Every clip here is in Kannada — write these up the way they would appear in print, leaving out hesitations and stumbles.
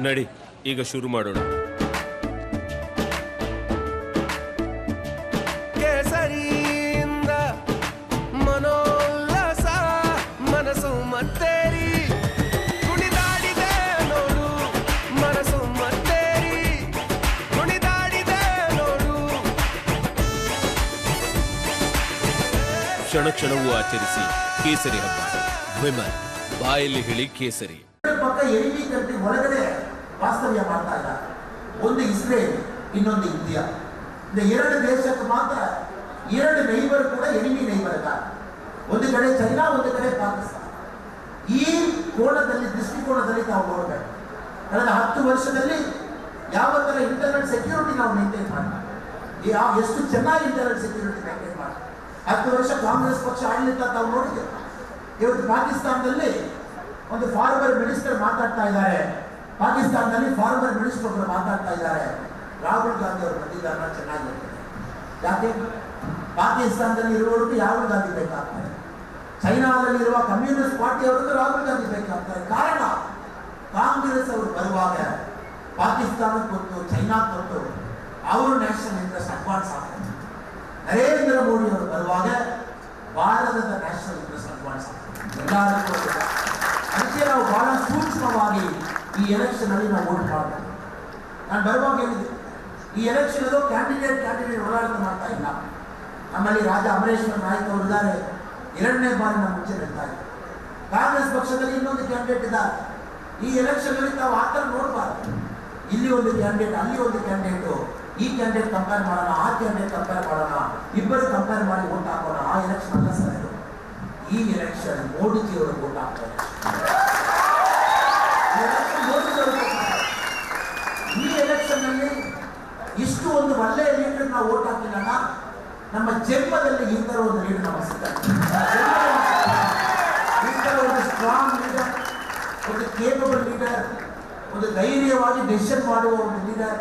ನಡಿ ಈಗ ಶುರು ಮಾಡೋಣ. ಕೇಸರಿಯಿಂದ ಮನೋಲ್ಲಾಸ ಮನಸ್ಸು ಮತ್ತೇರಿ ಕುಣಿದಾಡಿದೆ ನೋಡು, ಮನಸ್ಸು ಮತ್ತೇರಿ ಕುಣಿದಾಡಿದೆ ನೋಡು. ಕ್ಷಣ ಕ್ಷಣವೂ ಆಚರಿಸಿ ಕೇಸರಿ ಹಬ್ಬ. ವಿಮಲ್ ಬಾಯಲ್ಲಿ ಹೇಳಿ ಕೇಸರಿ. ಪಕ್ಕ ಎನಿಮಿ ಕಂಟ್ರಿ ಒಳಗಡೆ ವಾಸ್ತವ್ಯ ಮಾಡ್ತಾ ಇದ್ದಾರೆ. ಒಂದು ಇಸ್ರೇಲ್, ಇನ್ನೊಂದು ಇಂಡಿಯಾ. ಎರಡು ದೇಶಕ್ಕೆ ಮಾತ್ರ ಎರಡು ನೈಬರ್ ಕೂಡ ಎನಿಮಿ ನೈಬರ್ ಇದ್ದಾರೆ. ಒಂದು ಕಡೆ ಚೈನಾ, ಒಂದು ಕಡೆ ಪಾಕಿಸ್ತಾನ. ಈ ಕೋಣದಲ್ಲಿ ದೃಷ್ಟಿಕೋನದಲ್ಲಿ ನಾವು ನೋಡಬೇಕು. ಕಳೆದ 10 ವರ್ಷದಲ್ಲಿ ಯಾವ ತರ ಇಂಟರ್ನೆಟ್ ಸೆಕ್ಯೂರಿಟಿ ನಾವು ಮೇಂಟೈನ್ ಮಾಡ್ತೀವಿ, ಎಷ್ಟು ಚೆನ್ನಾಗಿ ಇಂಟರ್ನೆಟ್ ಸೆಕ್ಯೂರಿಟಿ ಮೇಂಟೈನ್ ಮಾಡ್ತೀವಿ. 10 ವರ್ಷ ಕಾಂಗ್ರೆಸ್ ಪಕ್ಷ ಆಡಳಿತ ತಾವು ನೋಡಿದ್ದೇವೆ. ಇವತ್ತು ಪಾಕಿಸ್ತಾನದಲ್ಲಿ ಒಂದು ಫಾರ್ಮರ್ ಮಿನಿಸ್ಟರ್ ಮಾತಾಡ್ತಾ ಇದ್ದಾರೆ. ಪಾಕಿಸ್ತಾನದಲ್ಲಿ ಫಾರ್ಮರ್ ಮಿನಿಸ್ಟರ್ ಒಬ್ಬರು ಮಾತಾಡ್ತಾ ಇದ್ದಾರೆ, ರಾಹುಲ್ ಗಾಂಧಿ ಅವರು ಬಂದಿದ್ದಾರೆ ಚೆನ್ನಾಗಿರ್ತದೆ. ಯಾಕೆ ಪಾಕಿಸ್ತಾನದಲ್ಲಿ ಇರುವವರಿಗೆ ರಾಹುಲ್ ಗಾಂಧಿ ಬೇಕಾಗ್ತಾರೆ, ಚೈನಾದಲ್ಲಿರುವ ಕಮ್ಯುನಿಸ್ಟ್ ಪಾರ್ಟಿ ಅವರಿಗೆ ರಾಹುಲ್ ಗಾಂಧಿ ಬೇಕಾಗ್ತಾರೆ. ಕಾರಣ ಕಾಂಗ್ರೆಸ್ ಅವರು ಬರುವಾಗ ಪಾಕಿಸ್ತಾನಕ್ಕೆ ಕೊಟ್ಟು, ಚೈನಾ ಕೊಟ್ಟು ಅವರು ನ್ಯಾಷನಲ್ ಇಂಟ್ರೆಸ್ಟ್ ಅಡ್ವಾನ್ಸ್ ಆಗ್ತಾರೆ. ನರೇಂದ್ರ ಮೋದಿ ಅವರು ಬರುವಾಗ ಭಾರತದ ನ್ಯಾಷನಲ್ ಇಂಟ್ರೆಸ್ಟ್ ಅಡ್ವಾನ್ಸ್ ಆಗ್ತಾರೆ. ಎಲ್ಲರಿಗೂ ಅದಕ್ಕೆ ನಾವು ಬಹಳ ಸೂಕ್ಷ್ಮವಾಗಿ ಈ ಎಲೆಕ್ಷನ್ ಅಲ್ಲಿ ನಾವು ವೋಟ್ ಮಾಡಬೇಕು. ನಾನು ಬರುವಾಗ ಹೇಳಿದ್ದೆ, ಈ ಎಲೆಕ್ಷನ್ ಅದು ಕ್ಯಾಂಡಿಡೇಟ್ ಓಡಾಟ ಮಾಡ್ತಾ ಇಲ್ಲ. ನಮ್ಮಲ್ಲಿ ರಾಜಾ ಅಮರೇಶ್ವರ ನಾಯ್ಕ ಅವರು ಇದ್ದಾರೆ, 2ನೇ ಬಾರಿ ನಮ್ಮ ಮುಂಚೆ ನಿಲ್ತಾ ಇದ್ದಾರೆ. ಕಾಂಗ್ರೆಸ್ ಪಕ್ಷದಲ್ಲಿ ಇನ್ನೊಂದು ಕ್ಯಾಂಡಿಡೇಟ್ ಇದ್ದಾರೆ. ಈ ಎಲೆಕ್ಷನ್ ಅಲ್ಲಿ ನಾವು ಆ ಥರ ನೋಡಬಾರ್ದು. ಇಲ್ಲಿ ಒಂದು ಕ್ಯಾಂಡಿಡೇಟ್, ಅಲ್ಲಿ ಒಂದು ಕ್ಯಾಂಡಿಡೇಟು, ಈ ಕ್ಯಾಂಡಿಡೇಟ್ ಕಂಪೇರ್ ಮಾಡೋಣ, ಆ ಕ್ಯಾಂಡಿಡೇಟ್ ಕಂಪೇರ್ ಮಾಡೋಣ, ಇಬ್ಬರು ಕಂಪೇರ್ ಮಾಡಿ ವೋಟ್ ಹಾಕೋಣ. ಆ ಎಲೆಕ್ಷನ್ ಅಲ್ಲ ಸರ್ ಇದು. ಈ ಎಲೆಕ್ಷನ್ ಮೋದಿಜಿಯವರು ವೋಟ್ ಹಾಕ್ತಾರೆ. ಈ ಎಲೆಕ್ಷನ್ ಅಲ್ಲಿ ಇಷ್ಟು ಒಂದು ಒಳ್ಳೆಯ ಲೀಡರ್ ನಾವು ವೋಟ್ ಹಾಕಿಲ್ಲ. ನಮ್ಮ ಜನ್ಮದಲ್ಲಿ ಈ ತರ ಒಂದು ಲೀಡರ್ ನಮಗೆ ಸಿಗ್ತಾರೆ. ಈ ತರ ಒಂದು ಸ್ಟ್ರಾಂಗ್ ಲೀಡರ್, ಒಂದು ಕೇಪಬಲ್ ಲೀಡರ್, ಒಂದು ಧೈರ್ಯವಾಗಿ ಡೆಸಿಷನ್ ಮಾಡುವ ಒಂದು ಲೀಡರ್,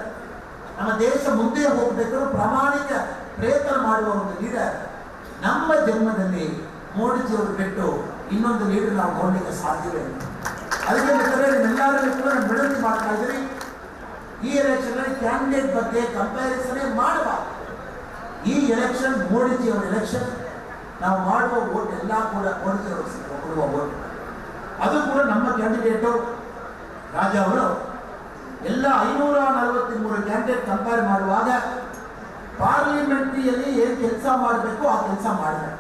ನಮ್ಮ ದೇಶ ಮುಂದೆ ಹೋಗಬೇಕಾದ್ರೂ ಪ್ರಾಮಾಣಿಕ ಪ್ರಯತ್ನ ಮಾಡುವ ಒಂದು ಲೀಡರ್ ನಮ್ಮ ಜನ್ಮದಲ್ಲಿ ಮೋದಿಜಿಯವರು ಬಿಟ್ಟು ಇನ್ನೊಂದು ಲೀಡರ್ ನಾವು ನೋಡಲಿಕ್ಕೆ ಸಾಧ್ಯವೇ ಇಲ್ಲ. ಅದಕ್ಕೆ ನಿಮ್ಮೆಲ್ಲರಲ್ಲಿ ಕೂಡ ನಾನು ವಿನಂತಿ ಮಾಡ್ತಾ ಇದ್ದೀನಿ, ಈ ಎಲೆಕ್ಷನ್ ಅಲ್ಲಿ ಕ್ಯಾಂಡಿಡೇಟ್ ಬಗ್ಗೆ ಕಂಪ್ಯಾರಿಸನ್ ಮಾಡಬಾರ್ದು. ಈ ಎಲೆಕ್ಷನ್ ಮೋದಿಜಿಯವರ ಎಲೆಕ್ಷನ್. ನಾವು ಮಾಡುವ ವೋಟ್ ಎಲ್ಲ ಕೂಡ ಮೋದಿಜಿಯವರು ಕೊಡುವ ವೋಟ್. ಅದು ಕೂಡ ನಮ್ಮ ಕ್ಯಾಂಡಿಡೇಟು ರಾಜಾ ಅವರು ಎಲ್ಲ 543 ಕ್ಯಾಂಡಿಡೇಟ್ ಕಂಪೇರ್ ಮಾಡುವಾಗ ಪಾರ್ಲಿಮೆಂಟ್ರಿಯಲ್ಲಿ ಏನು ಕೆಲಸ ಮಾಡಬೇಕು ಆ ಕೆಲಸ ಮಾಡಬೇಕು.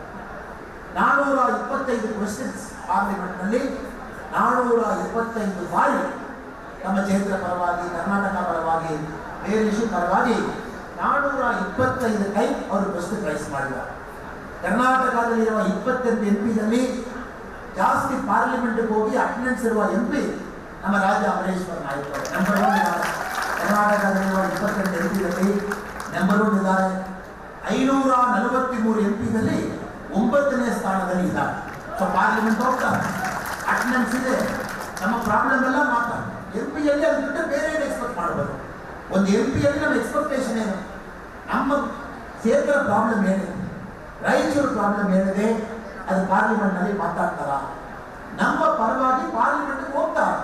425 ಕ್ವೆಶ್ಚನ್ಸ್ ಪಾರ್ಲಿಮೆಂಟ್ನಲ್ಲಿ 425 ಬಾರಿ ನಮ್ಮ ಕ್ಷೇತ್ರ ಪರವಾಗಿ, ಕರ್ನಾಟಕ ಪರವಾಗಿ, ಬೇರೆ ಇಶ್ಯೂ ಪರವಾಗಿ 425 ಟೈಮ್ ಅವರು ಕ್ವೆಶ್ಚನ್ ರೈಸ್ ಮಾಡಿದ್ದಾರೆ. ಕರ್ನಾಟಕದಲ್ಲಿರುವ 28 MP ಜಾಸ್ತಿ ಪಾರ್ಲಿಮೆಂಟ್ಗೆ ಹೋಗಿ ಅಟೆಂಡೆನ್ಸ್ ಇರುವ MP ನಮ್ಮ ರಾಜಾ ಅಮರೇಶ್ವರ ನಾಯ್ಕ ಅವರು ನಂಬರ್ 1 ಇದ್ದಾರೆ. ಕರ್ನಾಟಕದಲ್ಲಿರುವ 28 MP ನಂಬರ್ 1 ಇದ್ದಾರೆ. 543 MP 9ನೇ ಸ್ಥಾನದಲ್ಲಿ ಇದ್ದಾರೆ. ಸೊ ಪಾರ್ಲಿಮೆಂಟ್ ಹೋಗ್ತಾರೆ, ಅಟೆಂಡೆನ್ಸ್ ಇದೆ, ನಮ್ಮ ಪ್ರಾಬ್ಲಮ್ ಎಲ್ಲ ಮಾತಾಡ. MP ಅದು ಬಿಟ್ಟು ಬೇರೆ ಏನು ಎಕ್ಸ್ಪೆಕ್ಟ್ ಮಾಡಬಹುದು? ಒಂದು MP ನಮ್ಮ ಎಕ್ಸ್ಪೆಕ್ಟೇಷನ್ ಏನು? ನಮ್ಮ ಕ್ಷೇತ್ರ ಪ್ರಾಬ್ಲಮ್ ಏನಿದೆ, ರಾಯಚೂರು ಪ್ರಾಬ್ಲಮ್ ಏನಿದೆ, ಅದು ಪಾರ್ಲಿಮೆಂಟ್ನಲ್ಲಿ ಮಾತಾಡ್ತಾರ. ನಮ್ಮ ಪರವಾಗಿ ಪಾರ್ಲಿಮೆಂಟ್ಗೆ ಹೋಗ್ತಾರೆ,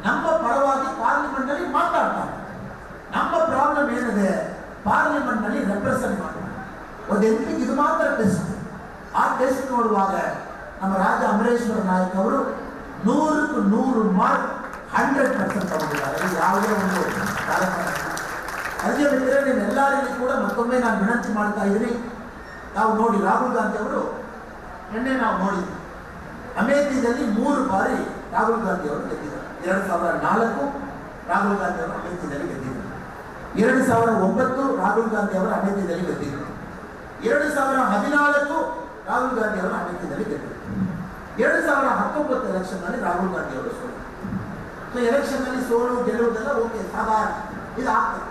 ನಮ್ಮ ಪರವಾಗಿ ಪಾರ್ಲಿಮೆಂಟ್ನಲ್ಲಿ ಮಾತಾಡ್ತಾರೆ. ನಮ್ಮ ಪ್ರಾಬ್ಲಮ್ ಏನಿದೆ ಪಾರ್ಲಿಮೆಂಟ್ನಲ್ಲಿ ರೆಪ್ರೆಸೆಂಟ್ ಮಾಡ್ತಾರೆ. ಒಂದು MP ಇದು ಮಾತ್ರ ಟೆಸ್ಟ್. ಆ ಟೆಸ್ಟ್ ನೋಡುವಾಗ ನಮ್ಮ ರಾಜಾ ಅಮರೇಶ್ವರ ನಾಯ್ಕ ಅವರು 100ಕ್ಕೆ 100 ಮಾರ್ಕ್ 100% ತಗೊಂಡಿದ್ದಾರೆ. ಯಾವುದೇ ಒಂದು ಕಾರ್ಯಕ್ರಮ. ಅದಕ್ಕೆ ಬಿಟ್ಟರೆ ನಿಮ್ಮೆಲ್ಲರಿಗೂ ಕೂಡ ಮತ್ತೊಮ್ಮೆ ನಾನು ವಿನಂತಿ ಮಾಡ್ತಾ ಇದ್ದೀನಿ, ನಾವು ನೋಡಿ ರಾಹುಲ್ ಗಾಂಧಿ ಅವರು ನಿನ್ನೆ ನಾವು ನೋಡಿದ್ವಿ, ಅಮೇಥಿಯಲ್ಲಿ 3 ಬಾರಿ ರಾಹುಲ್ ಗಾಂಧಿ ಅವರು ಗೆದ್ದಿದ್ದಾರೆ. 2004 ರಾಹುಲ್ ಗಾಂಧಿ ಅವರು ಅಮೇಥಿಯಲ್ಲಿ ಗೆದ್ದಿದ್ದಾರೆ. 2009 ರಾಹುಲ್ ಗಾಂಧಿ ಅವರು ಅಮೇಥಿಯಲ್ಲಿ ಗೆದ್ದಿದ್ದಾರೆ. 2014 ರಾಹುಲ್ ಗಾಂಧಿ ಅವರು ಅಮೇಥಿಯಲ್ಲಿ ಗೆದ್ದಿದ್ದಾರೆ. 2019 ಎಲೆಕ್ಷನ್ ನಲ್ಲಿ ರಾಹುಲ್ ಗಾಂಧಿ ಅವರು ಸೋಲು. ಸೊ ಎಲೆಕ್ಷನ್ ನಲ್ಲಿ ಸೋಲು ಗೆಲ್ಲುವುದೆಲ್ಲ ಓಕೆ, ಸಾಧಾರಣ, ಇದು ಆಗ್ತದೆ.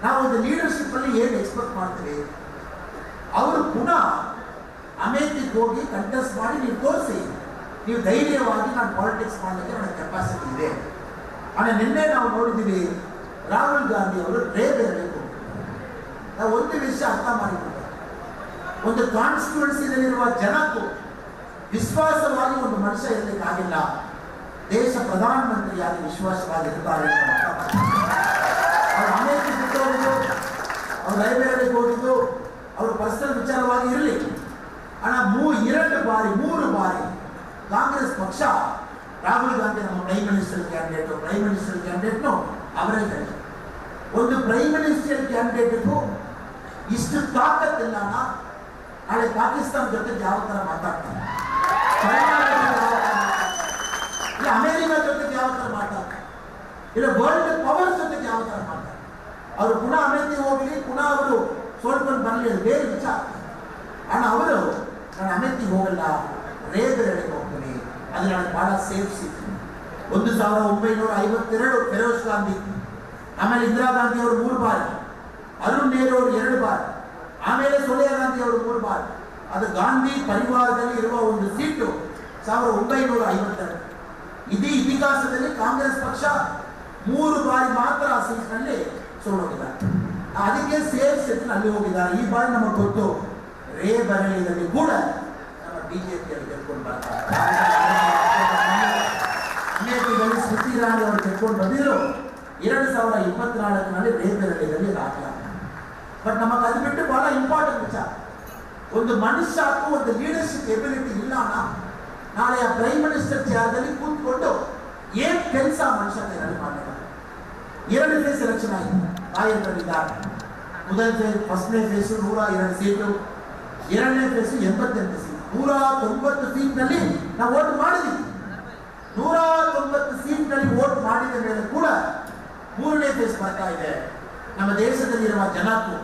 ನಾವು ಒಂದು ಲೀಡರ್ಶಿಪ್ ಅಲ್ಲಿ ಏನು ಎಕ್ಸ್ಪೆಕ್ಟ್ ಮಾಡ್ತೀವಿ, ಅವರು ಪುನಃ ಅಮೇಥಿಗೆ ಹೋಗಿ ಕಂಟೆಸ್ಟ್ ಮಾಡಿ ನೀವು ತೋರಿಸಿ, ನೀವು ಧೈರ್ಯವಾಗಿ ನಾನು ಪಾಲಿಟಿಕ್ಸ್ ಮಾಡಲಿಕ್ಕೆ ನನಗೆ ಕೆಪಾಸಿಟಿ ಇದೆ. ಆದರೆ ನಿನ್ನೆ ನಾವು ನೋಡಿದ್ದೀವಿ, ರಾಹುಲ್ ಗಾಂಧಿ ಅವರು ಬ್ರೇವ್ ಇರಬೇಕು. ನಾವು ಒಂದು ವಿಷಯ ಅರ್ಥ ಮಾಡಿಕೊಂಡು, ಒಂದು ಕಾನ್ಸ್ಟಿಟ್ಯೂನ್ಸಿನಲ್ಲಿರುವ ಜನಕ್ಕೂ ವಿಶ್ವಾಸವಾಗಿ ಒಂದು ಮನುಷ್ಯ ಇರಲಿಕ್ಕಾಗಿಲ್ಲ. ದೇಶ ಪ್ರಧಾನಮಂತ್ರಿಯಾಗಿ ವಿಶ್ವಾಸವಾಗಿರ್ತಾರೆ ಅವ್ರು ಅಮೇರಿಕೆ ಬಿಟ್ಟೋಗಿದ್ದು, ಅವ್ರು ಲೈಬ್ರರಿಗೆ ಹೋಗಿದ್ದು, ಅವ್ರ ಪರ್ಸನಲ್ ವಿಚಾರವಾಗಿ ಇರಲಿ. ಹಣ 3 ಬಾರಿ ಕಾಂಗ್ರೆಸ್ ಪಕ್ಷ ರಾಹುಲ್ ಗಾಂಧಿ ನಮ್ಮ ಪ್ರೈಮ್ ಮಿನಿಸ್ಟರ್ ಕ್ಯಾಂಡಿಡೇಟ್ನು ಅವರೇ ಹೇಳಿ. ಒಂದು ಪ್ರೈಮ್ ಮಿನಿಸ್ಟರ್ ಕ್ಯಾಂಡಿಡೇಟ್ಗೂ ಇಷ್ಟು ತಾಕತ್ತಿಲ್ಲ. ನಾಳೆ ಪಾಕಿಸ್ತಾನ ಜೊತೆಗೆ ಯಾವ ಥರ ಮಾತಾಡ್ತಾರೆ, ಇಲ್ಲ ಅಮೆರಿಕ ಜೊತೆಗೆ ಯಾವ ಥರ ಮಾತಾಡ್ತಾರೆ, ಇಲ್ಲ ವರ್ಲ್ಡ್ ಪವರ್ ಜೊತೆಗೆ ಯಾವ ಥರ ಮಾತಾಡ್ತಾರೆ. ಅವರು ಪುನಃ ಅಮೆರಿಕ ಹೋಗಲಿ, ಪುನಃ ಅವರು ಸೋಲ್ಕೊಂಡು ಬರಲಿ, ಅದು ಬೇರೆ ವಿಚಾರ. ಅವರು ನಾನು ಅಮೆರಿಕ ಹೋಗಲ್ಲ, ರೇಬೆರಳಿಗೆ ಹೋಗ್ತೀನಿ, ಅದು ನನಗೆ ಬಹಳ ಸೇಫ್ ಸಿಗ್ತೀನಿ. 1952 ಫಿರೋಜ್ ಗಾಂಧಿ, ಆಮೇಲೆ ಇಂದಿರಾ ಗಾಂಧಿ ಅವರು 3 ಬಾರಿ, ಅರುಣ್ ನೆಹರು ಅವರು 2 ಬಾರಿ, ಆಮೇಲೆ ಸೋನಿಯಾ ಗಾಂಧಿ ಅವರು 3 ಬಾರಿ. ಅದು ಗಾಂಧಿ ಪರಿವಾರದಲ್ಲಿ ಇರುವ ಒಂದು ಸೀಟು 1952. ಇಡೀ ಇತಿಹಾಸದಲ್ಲಿ ಕಾಂಗ್ರೆಸ್ ಪಕ್ಷ 3 ಬಾರಿ ಮಾತ್ರ ಆ ಸೀಟ್ನಲ್ಲಿ ಸೋಲೋಗಿದ್ದಾರೆ. ಅದಕ್ಕೆ ಸೇಫ್ ಸೀಟ್ ಅಲ್ಲಿ ಹೋಗಿದ್ದಾರೆ. ಈ ಬಾರಿ ನಮಗೆ ಗೊತ್ತು, ರೇಬರೇಲಿಯಲ್ಲಿ ಕೂಡ ನಮ್ಮ ಬಿಜೆಪಿಯಲ್ಲಿ ಗೆದ್ಕೊಂಡು ಬರ್ತಾರೆ. ಅಮೇರಿಕದಲ್ಲಿ ಸ್ಮೃತಿ ಇರಾನಿ ಅವರು ಗೆದ್ಕೊಂಡು ಬಂದಿದ್ರು. 2024ರಲ್ಲಿ ರೇಬರೇಲಿಯಲ್ಲಿ ರಾಜ್ಯ. ಬಟ್ ನಮಗೆ ಅದು ಬಿಟ್ಟು ಬಹಳ ಇಂಪಾರ್ಟೆಂಟ್ ವಿಚಾರ, ಒಂದು ಮನುಷ್ಯಕ್ಕೂ ಒಂದು ಲೀಡರ್ಶಿಪ್ ಎಬಿಲಿಟಿ ಇಲ್ಲ. ನಾಳೆ ಆ ಪ್ರೈಮ್ ಮಿನಿಸ್ಟರ್ ಚೇರ್ದಲ್ಲಿ ಕೂತ್ಕೊಂಡು ಏನ್ ಕೆಲಸ ಮನುಷ್ಯನೇ ರೆಡಿ ಮಾಡಿದ್ದಾರೆ. 2 ಫೇಸ್ ಎಲೆಕ್ಷನ್ ಆಯಿತು, ಕಾಯಕರಿದ್ದಾರೆ. ಮೊದಲ ಫೇಸ್, ಫಸ್ಟ್ನೇ ಫೇಸು 102 ಸೀಟು, 2ನೇ ಫೇಸು 88 ಸೀಟ್. 190 ಸೀಟ್ನಲ್ಲಿ ನಾವು ವೋಟ್ ಮಾಡಿದ್ವಿ. 190 ಸೀಟ್ನಲ್ಲಿ ವೋಟ್ ಮಾಡಿದ ಮೇಲೆ ಕೂಡ 3ನೇ ಫೇಸ್ ಬರ್ತಾ ಇದೆ. ನಮ್ಮ ದೇಶದಲ್ಲಿರುವ ಜನಕ್ಕೂ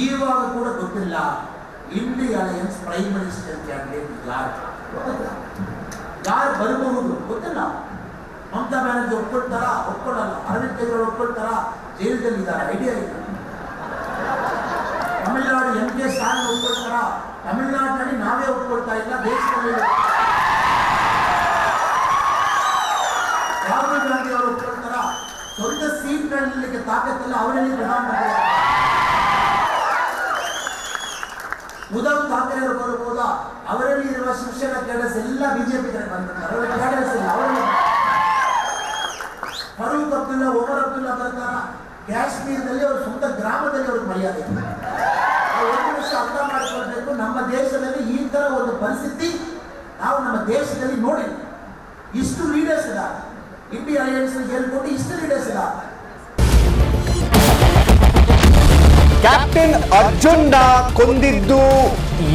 ಈವಾಗ ಕೂಡ ಗೊತ್ತಿಲ್ಲ India alliance prime minister candidate ಯಾರು ಬರಬಹುದು ಗೊತ್ತಿಲ್ಲ. ಮಮತಾ ಬ್ಯಾನರ್ಜಿ ಒಪ್ಕೊಳ್ತಾರ, ಒಪ್ಕೊಳ್ಳಲ್ಲ. ಅರವಿಂದ್ ಕೇಜ್ರಿವಾಲ್ ಒಪ್ಕೊಳ್ತಾರ, ಜೈಲಲ್ಲಿದ್ದಾರೆ, ಐಡಿಯಾ ಇಲ್ಲ. ತಮಿಳುನಾಡು MK ಸ್ಟಾಲಿನ್ ಒಪ್ಕೊಳ್ತಾರ, ತಮಿಳುನಾಡಿನಲ್ಲಿ ನಾವೇ ಒಪ್ಕೊಳ್ತಾ ಇಲ್ಲ. ದೇಶದಲ್ಲಿ ರಾಹುಲ್ ಗಾಂಧಿ ಅವರು ಒಪ್ಕೊಳ್ತಾರ, ಸ್ವಂತ ಸೀಟ್ಗಳಿಗೆ ತಾಕತ್ತಿಲ್ಲ, ಅವರಲ್ಲಿ ಪ್ರಧಾನಮಂತ್ರಿ. ಉದ್ಧವ್ ಠಾಕ್ರೆ ಅವರು ಬರಬಹುದಾ? ಅವರಲ್ಲಿ ಇರುವ ಶಿಕ್ಷಣ ಕ್ಯಾಡರ್ಸ್ ಎಲ್ಲ ಬಿಜೆಪಿ ಕಡೆ ಬಂದಿರ್ತಾರೆ. ಕ್ಯಾಡರ್ಸ್ ಇಲ್ಲ ಅವರಲ್ಲಿ. ಫರೂಕ್ ಅಬ್ದುಲ್ಲಾ, ಒಮರ್ ಅಬ್ದುಲ್ಲಾ ಬರ್ತಾರ. ಕಾಶ್ಮೀರದಲ್ಲಿ ಅವರು ಸ್ವಂತ ಗ್ರಾಮದಲ್ಲಿ ಅವ್ರಿಗೆ ಮರ್ಯಾದೆ ಇಲ್ಲ. ಒಂದು ವಿಷಯ ಅರ್ಥ ಮಾಡಿಕೊಳ್ಬೇಕು, ನಮ್ಮ ದೇಶದಲ್ಲಿ ಈ ತರ ಒಂದು ಪರಿಸ್ಥಿತಿ ನಾವು ನಮ್ಮ ದೇಶದಲ್ಲಿ ನೋಡಿ. ಇಷ್ಟು ಲೀಡರ್ಸ್ ಇಲ್ಲ, ಇಂಡಿಯಾ ಅಲಯನ್ಸ್ ಹೇಳ್ಕೊಂಡು ಇಷ್ಟು ಲೀಡರ್ಸ್ ಇಲ್ಲ. ಕ್ಯಾಪ್ಟನ್ ಅರ್ಜುನ್ ಕೊಂದಿದ್ದು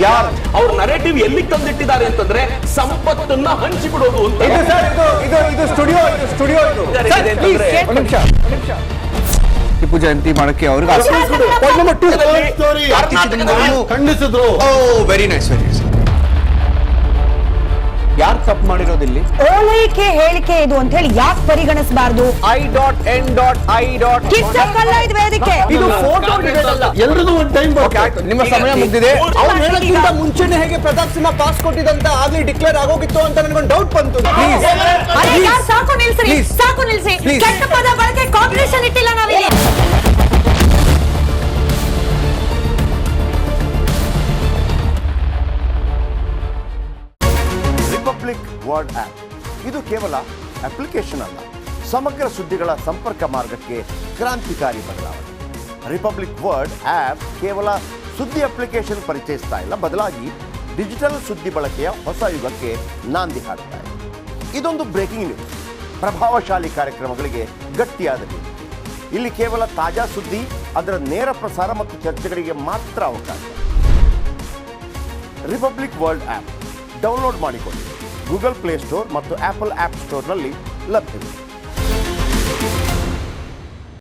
ಯಾರು? ಅವ್ರ ನರೇಟಿವ್ ಎಲ್ಲಿ ತಂದಿಟ್ಟಿದ್ದಾರೆ ಅಂತಂದ್ರೆ ಸಂಪತ್ತನ್ನ ಹಂಚಿಬಿಡೋದು ಅಂತ. ಇದು ಸ್ಟುಡಿಯೋ ಟಿಪ್ಪು ಜಯಂತಿ ಮಾಡಕ್ಕೆ ಅವ್ರಿಗೆ ಖಂಡಿಸಿದ್ರು. Very nice. ಯಾರು ತಪ್ಪು ಮಾಡಿರೋದಿಲ್ಲಿ? ಓಲೈಕೆ ಹೇಳಿಕೆ ಇದು ಅಂತ ಹೇಳಿ ಯಾಕೆ ಪರಿಗಣಿಸಬಾರದು? I.N.I. ಇದು ವೇದಿಕೆ, ಇದು ಫೋಟೋ ಎಲ್ರಿಗೂ ಒಂದು ಟೈಮ್. ನಿಮ್ಮ ಸಮಯ ಮುಗಿದಿದೆ. ಅವ್ರು ಹೇಳೋಕ್ಕಿಂತ ಮುಂಚೆನೆ ಹೇಗೆ ಪ್ರತಾಪ್ ಸಿಂಹ ಪಾಸ್ ಕೊಟ್ಟಿದಂತ ಆಗ್ಲಿ ಡಿಕ್ಲೇರ್ ಆಗೋಗಿತ್ತು ಅಂತ ನನಗೊಂದು ಡೌಟ್ ಬಂತು. ಸಾಕು ನಿಲ್ಸಿ. ಕೆಟ್ಟ ಪದ ಬಳಕೆ ಕಾಂಪಿಟೇಷನ್ ಇಟ್ಟಿಲ್ಲ ನಾವಿಲ್ಲಿ. ರಿಪಬ್ಲಿಕ್ ವರ್ಡ್ ಆಪ್ ಇದು ಕೇವಲ ಅಪ್ಲಿಕೇಶನ್ ಅಲ್ಲ, ಸಮಗ್ರ ಸುದ್ದಿಗಳ ಸಂಪರ್ಕ ಮಾರ್ಗಕ್ಕೆ ಕ್ರಾಂತಿಕಾರಿ ಬದಲಾವಣೆ. ರಿಪಬ್ಲಿಕ್ ವರ್ಡ್ ಆಪ್ ಕೇವಲ ಸುದ್ದಿ ಅಪ್ಲಿಕೇಶನ್ ಪರಿಚಯಿಸ್ತಾ ಇಲ್ಲ, ಬದಲಾಗಿ ಡಿಜಿಟಲ್ ಸುದ್ದಿ ಬಳಕೆಯ ಹೊಸ ಯುಗಕ್ಕೆ ನಾಂದಿ ಹಾಡ್ತಾ ಇದೆ. ಇದೊಂದು ಬ್ರೇಕಿಂಗ್ ನ್ಯೂಸ್, ಪ್ರಭಾವಶಾಲಿ ಕಾರ್ಯಕ್ರಮಗಳಿಗೆ ಗಟ್ಟಿಯಾದ ನ್ಯೂಸ್. ಇಲ್ಲಿ ಕೇವಲ ತಾಜಾ ಸುದ್ದಿ, ಅದರ ನೇರ ಪ್ರಸಾರ ಮತ್ತು ಚರ್ಚೆಗಳಿಗೆ ಮಾತ್ರ ಅವಕಾಶ. ರಿಪಬ್ಲಿಕ್ ವರ್ಲ್ಡ್ ಆಪ್ ಡೌನ್ಲೋಡ್ ಮಾಡಿಕೊಳ್ಳಿ. ಗೂಗಲ್ ಪ್ಲೇಸ್ಟೋರ್ ಮತ್ತು ಆಪಲ್ ಆಪ್ ಸ್ಟೋರ್ನಲ್ಲಿ ಲಭ್ಯವಿದೆ.